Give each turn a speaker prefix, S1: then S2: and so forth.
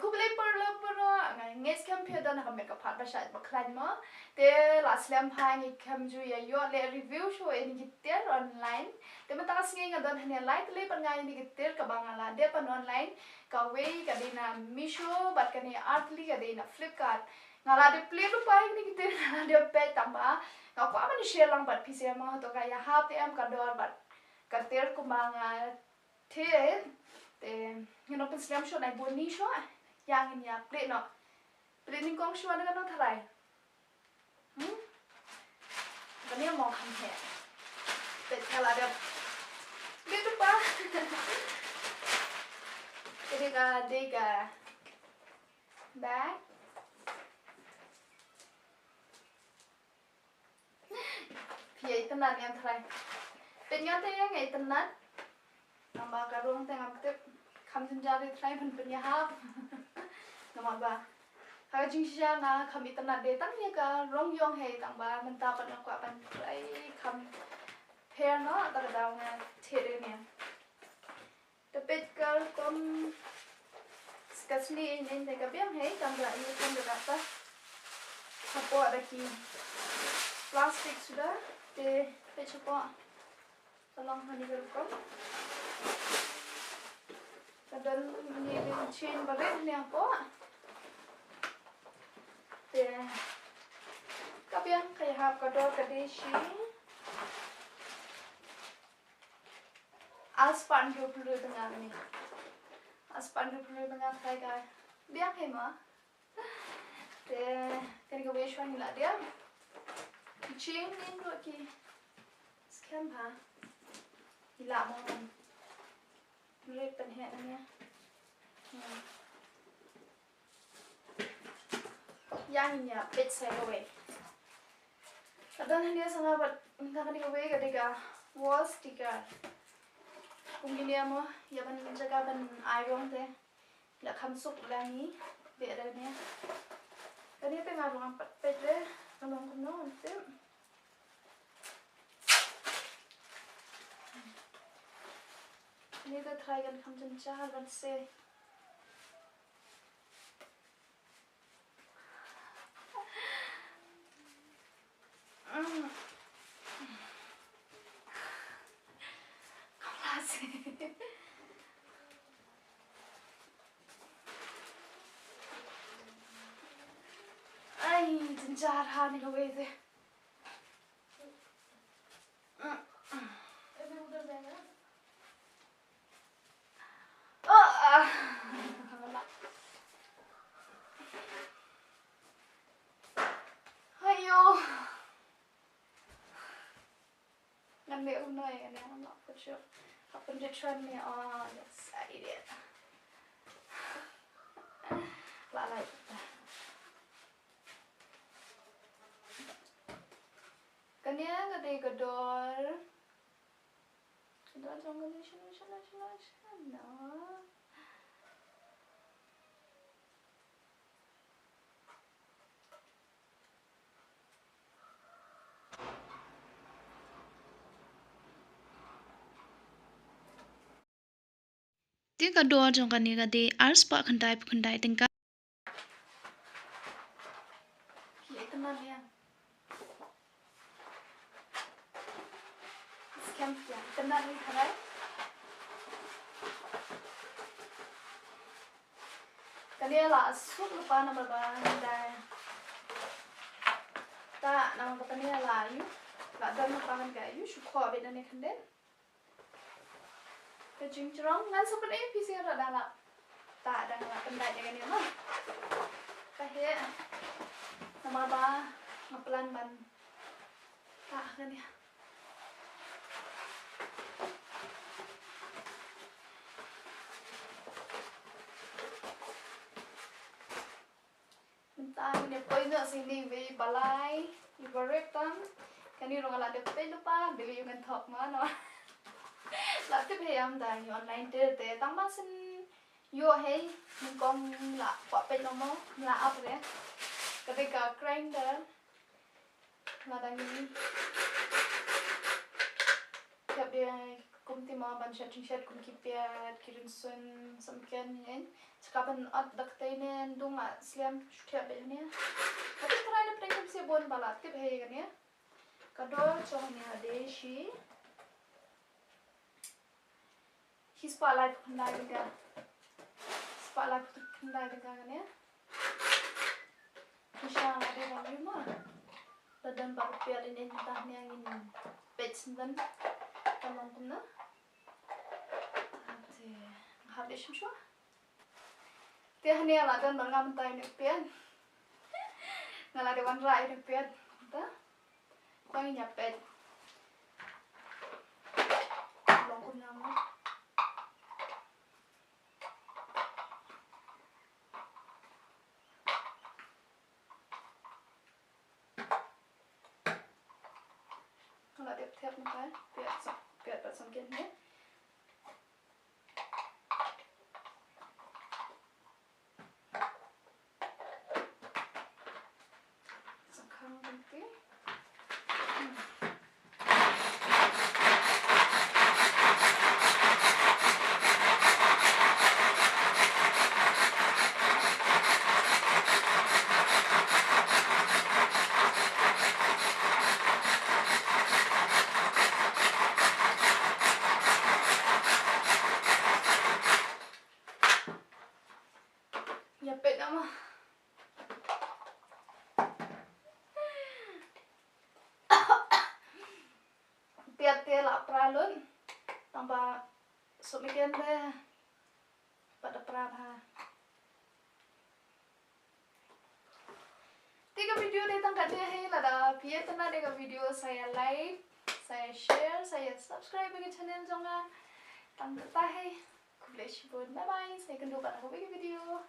S1: kubli perlo ngai nges kam phe dan ham ka phat ba sha ba klan ma te la slam phai ni kam ju ya yo le review show en gitter online te ma ta singai nga dan hne like le pan ngai ni gitter ka bangala de pan online ka we ka dina misho bat ka ni artli ka dina flipkart ngala de play lu pai ni gitter ngala de pe tamba ka kwa ma ni share lang bat pc ma to ka ya hap te am ka dor bat ka ter ku manga the te no pen slam show nai boni show yang in ya play no play ni kong show na no tharai cái này mong không hề để theo là được biết được ba đây cả bag thì tên là em thay bên nhau thế ngày tên nát nằm ba cả ruộng tên ngắm tiếp khăm chân ra đi thay phần bên nhà hát nằm ba kalau jingsia na kami tanah de tang ni ka rong yong hei tang ba menta pan ko pan ai kam pair no ta da nga there ne te pet kal kom skasni in de ka biang hei tang da ni kom da ta hapo ada ki plastic sudah te pe chopo tolong hani ber kom kadal ni chain ba re ne hapo kapian kayak hap kador kadeshi aspan dulu tengah ni aspan dulu tengah kai kai dia kema te kan go weshwan ni la dia chain ni do ki scam ha ila mo re pen he ni yang ini pet saya away. Kadang dia sangat buat minta kali away ketika wall sticker. Mungkin dia mau ya ban jaga ban iron teh, nak kamsuk lagi beda ni. Tadi tengah ruang pet deh, ruang kuno nanti. Ini tu try kan kamsen cahar ban se. Ay, tinjar hani ko weze. Ayo. Ngan mẹ hôm nay anh em nó có chưa học bên trên chân nè excited lại cái này cái đây cái door trong cái này chân nó Dia kedua jongkan ni kadi ars pak kendai tingkat. Iya teman ya. Scam ya. Teman ni kadai. Kali lah sup lupa nama bandai. Tak nama katanya lah you. Tak ada nama kan kayu. Syukur beda ni kenden. Kecing cerong ngan seperti ini sih ada lah tak ada lah pendai jangan ni mah kayak nama apa ngepelan ban tak kan ya mentah ini poin nak sini we balai ibaratkan kan ni orang ada pe lupa beli yang top mana lại tiếp hem tại online để tăng bát xin vô hay mình con là quả bên nó mó là ấp đấy cái cái grinder là đang đi gặp đi kum tima ban chat kum kipiat kirin sun samkian yen sekapan at daktainen dunga sliam shtia belnya tapi try na prenkum se bon balat ke bhe gania kadol chohnya deshi his spotlight kundai ga spotlight kundai ga gania kisha ngade ba ma dadan ba piat ini tahnya ngin peit dan tolong kuna ate habis shwa tehnya la dan bangam tai ne pian ngala de wan rai ne pian ta koi nya peit tolong kuna mo ngala de tep ne kai piat ba samkian ne ya peit nama piat te la pralun tambah sumikian deh pada prabha tiga video deh tangkat dia hai lada piat tena deh video saya like saya share saya subscribe bagi channel jonga tangkat tahe kubless bye bye saya kenal pada video